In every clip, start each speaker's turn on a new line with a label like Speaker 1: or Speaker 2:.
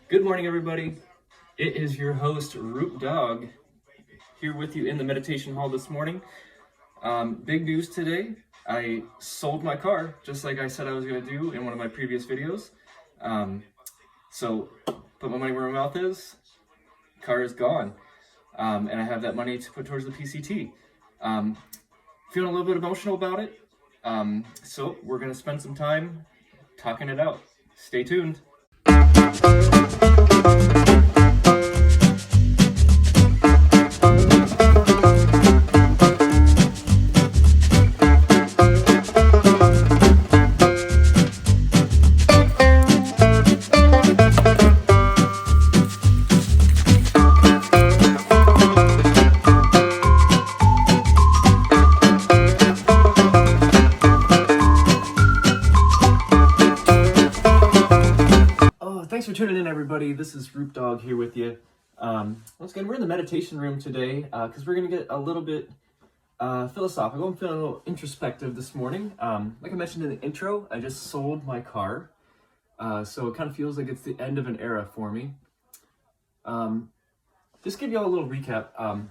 Speaker 1: Good morning, everybody. It is your host, Rup Dogg, here with you in the meditation hall this morning. Big news today. I sold my car, just like I said I was going to do in one of my previous videos. So, put my money where my mouth is. Car is gone. And I have that money to put towards the PCT. Feeling a little bit emotional about it. So, we're going to spend some time talking it out. Stay tuned. Thanks for tuning in, everybody. This is Rup Dogg here with you. Once again, we're in the meditation room today because we're going to get a little bit philosophical. I'm feeling a little introspective this morning. Like I mentioned in the intro, I just sold my car. So it kind of feels like it's the end of an era for me. Just give you all a little recap.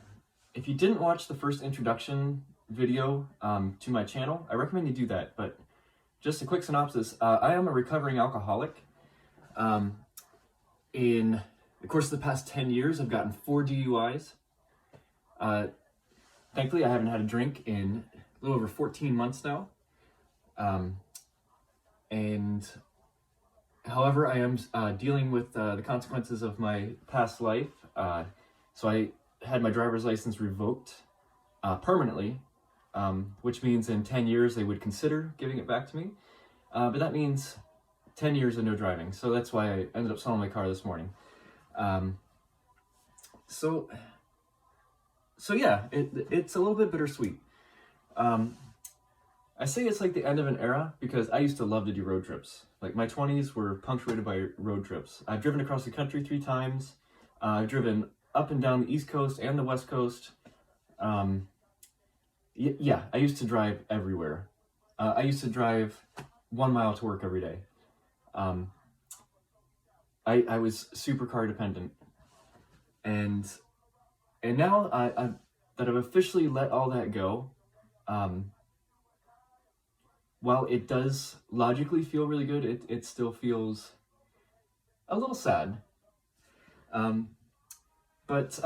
Speaker 1: If you didn't watch the first introduction video to my channel, I recommend you do that. But just a quick synopsis. I am a recovering alcoholic. In the course of the past 10 years, I've gotten 4 DUIs. Thankfully, I haven't had a drink in a little over 14 months now. And however, I am dealing with the consequences of my past life. So I had my driver's license revoked permanently, which means in 10 years they would consider giving it back to me. But that means 10 years of no driving. So that's why I ended up selling my car this morning. So yeah, it's a little bit bittersweet. I say it's like the end of an era because I used to love to do road trips. Like my 20s were punctuated by road trips. I've driven across the country 3 times. I've driven up and down the East Coast and the West Coast. Yeah, I used to drive everywhere. I used to drive 1 mile to work every day. I was super car dependent, and now that I've officially let all that go, while it does logically feel really good, it still feels a little sad. But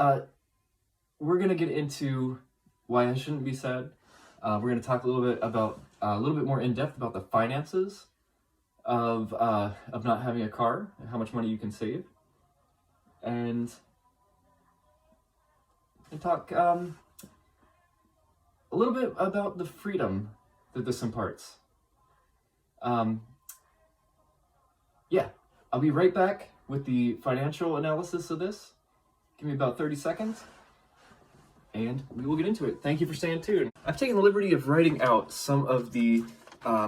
Speaker 1: we're gonna get into why I shouldn't be sad. We're gonna talk a little bit more in depth about the finances of not having a car, how much money you can save, and talk a little bit about the freedom that this imparts. Yeah, I'll be right back with the financial analysis of this. Give me about 30 seconds, and we will get into it. Thank you for staying tuned. I've taken the liberty of writing out some of the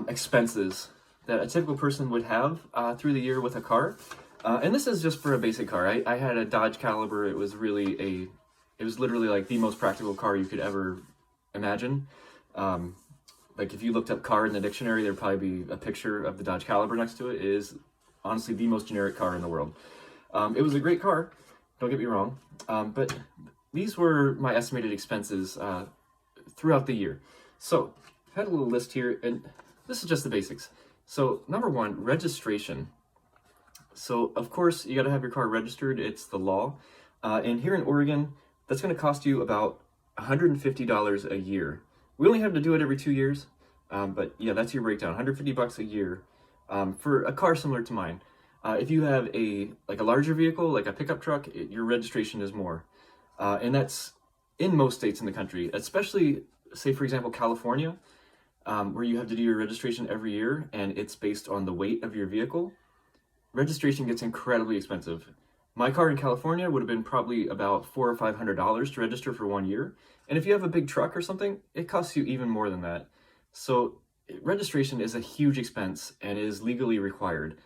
Speaker 1: expenses that a typical person would have through the year with a car. And this is just for a basic car. I had a Dodge Caliber. It was literally like the most practical car you could ever imagine. Like if you looked up car in the dictionary, there'd probably be a picture of the Dodge Caliber next to it. It is honestly the most generic car in the world. It was a great car, don't get me wrong. But these were my estimated expenses throughout the year. So I had a little list here, and this is just the basics. So number 1, registration. So of course you got to have your car registered. It's the law. And here in Oregon, that's going to cost you about $150 a year. We only have to do it every 2 years. But yeah, that's your breakdown. $150 a year for a car similar to mine. If you have a larger vehicle, like a pickup truck, your registration is more. And that's in most states in the country, especially, say, for example, California. Where you have to do your registration every year, and it's based on the weight of your vehicle. Registration gets incredibly expensive. My car in California would have been probably about $400 or $500 to register for 1 year. And if you have a big truck or something, it costs you even more than that. So registration is a huge expense and is legally required.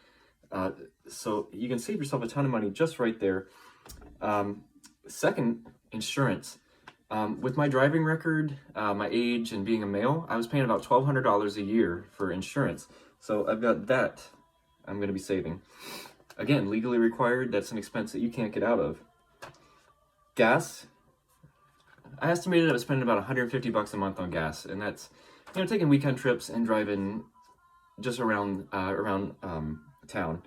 Speaker 1: So you can save yourself a ton of money just right there. Second, insurance. With my driving record, my age, and being a male, I was paying about $1,200 a year for insurance. So I've got that I'm going to be saving. Again, legally required. That's an expense that you can't get out of. Gas. I estimated I was spending about $150 a month on gas, and that's, taking weekend trips and driving just around town.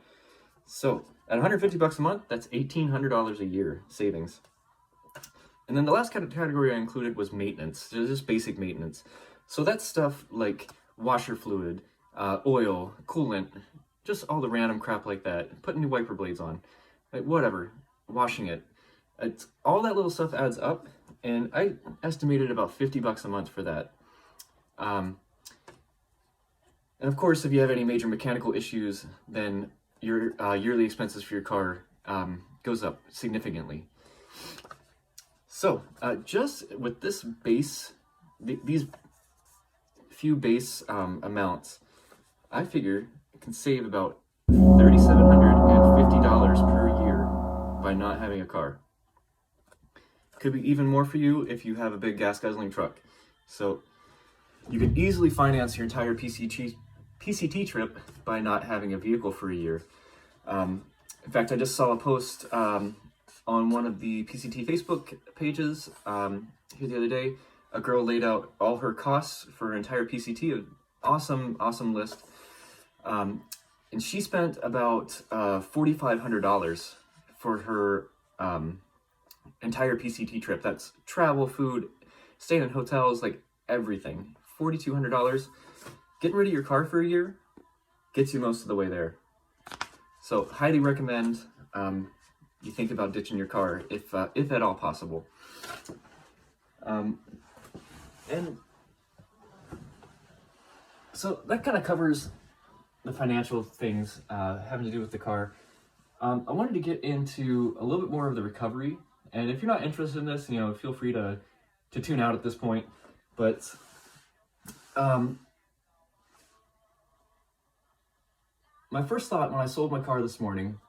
Speaker 1: So at $150 a month, that's $1,800 a year savings. And then the last kind of category I included was maintenance, just basic maintenance. So that's stuff like washer fluid, oil, coolant, just all the random crap like that. Putting new wiper blades on, like whatever, washing it. All that little stuff adds up, and I estimated about $50 a month for that. And of course, if you have any major mechanical issues, then your yearly expenses for your car goes up significantly. So just with this base, these few base amounts, I figure I can save about $3,750 per year by not having a car. Could be even more for you if you have a big gas guzzling truck. So you can easily finance your entire PCT trip by not having a vehicle for a year. In fact, I just saw a post on one of the PCT Facebook pages here the other day. A girl laid out all her costs for her entire PCT, an awesome list. And she spent about $4,500 for her entire PCT trip. That's travel, food, staying in hotels, like everything. $4,200. Getting rid of your car for a year gets you most of the way there. So highly recommend you think about ditching your car if at all possible. And so that kind of covers the financial things having to do with the car. I wanted to get into a little bit more of the recovery. And if you're not interested in this, feel free to tune out at this point. But my first thought when I sold my car this morning,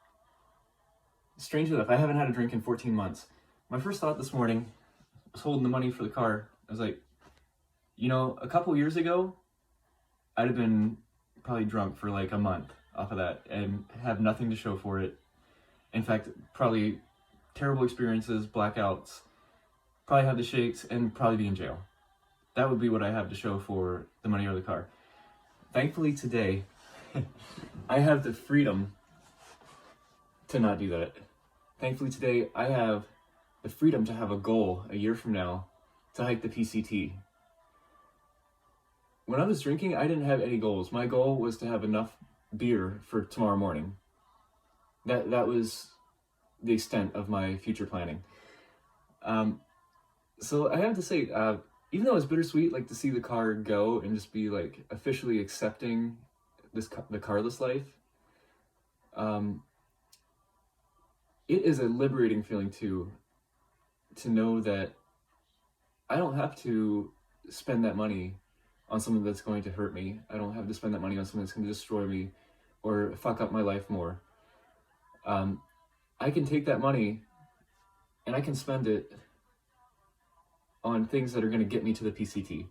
Speaker 1: strangely enough, I haven't had a drink in 14 months. My first thought this morning, I was holding the money for the car. I was like, a couple years ago, I'd have been probably drunk for like a month off of that and have nothing to show for it. In fact, probably terrible experiences, blackouts, probably have the shakes, and probably be in jail. That would be what I have to show for the money or the car. Thankfully today, I have the freedom to not do that. Thankfully today, I have the freedom to have a goal a year from now to hike the PCT. When I was drinking, I didn't have any goals. My goal was to have enough beer for tomorrow morning. That was the extent of my future planning. So I have to say, even though it's bittersweet, like to see the car go and just be like officially accepting the carless life, it is a liberating feeling too, to know that I don't have to spend that money on something that's going to hurt me. I don't have to spend that money on something that's going to destroy me or fuck up my life more. I can take that money and I can spend it on things that are going to get me to the PCT.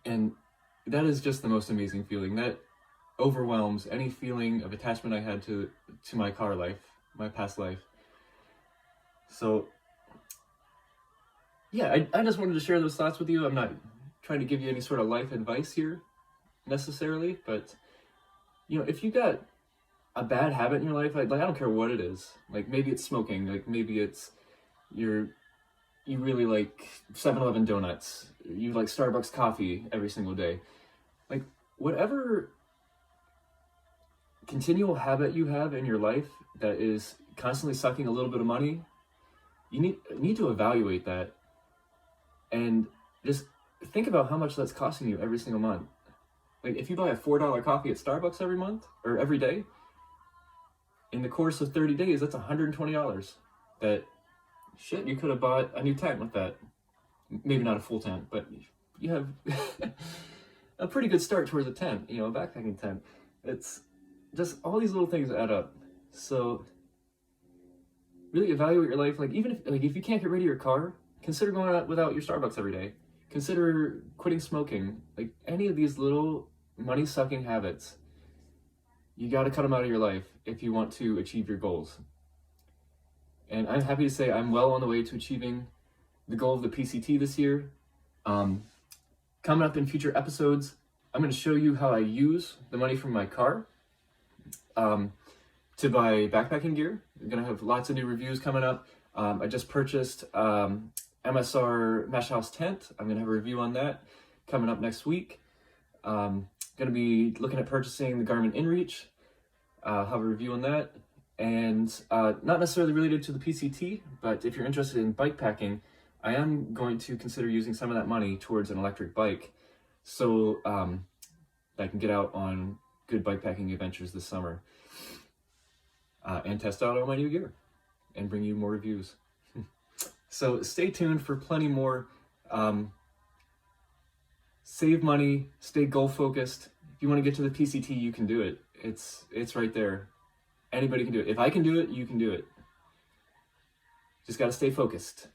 Speaker 1: And that is just the most amazing feeling. That overwhelms any feeling of attachment I had to my car life, my past life. So yeah, I just wanted to share those thoughts with you. I'm not trying to give you any sort of life advice here necessarily, but if you got a bad habit in your life, like I don't care what it is. Like maybe it's smoking, like maybe it's you really like 7-Eleven donuts, you like Starbucks coffee every single day. Like whatever continual habit you have in your life that is constantly sucking a little bit of money, you need to evaluate that and just think about how much that's costing you every single month. Like if you buy a $4 coffee at Starbucks every month or every day, in the course of 30 days, that's $120. That shit, you could have bought a new tent with that. Maybe not a full tent, but you have a pretty good start towards a tent, a backpacking tent. It's just all these little things add up. So really evaluate your life. Like even if you can't get rid of your car, consider going out without your Starbucks every day. Consider quitting smoking. Like any of these little money-sucking habits You got to cut them out of your life if you want to achieve your goals. And I'm happy to say I'm well on the way to achieving the goal of the PCT this year. Coming up in future episodes, I'm going to show you how I use the money from my car to buy backpacking gear. We're going to have lots of new reviews coming up. I just purchased MSR Mesh House tent. I'm going to have a review on that coming up next week. Going to be looking at purchasing the Garmin InReach. Have a review on that. And not necessarily related to the PCT, but if you're interested in bike packing, I am going to consider using some of that money towards an electric bike so I can get out on good bikepacking adventures this summer and test out all my new gear and bring you more reviews. So stay tuned for plenty more. Save money, stay goal focused. If you want to get to the PCT, you can do it. It's right there. Anybody can do it. If I can do it, you can do it. Just got to stay focused.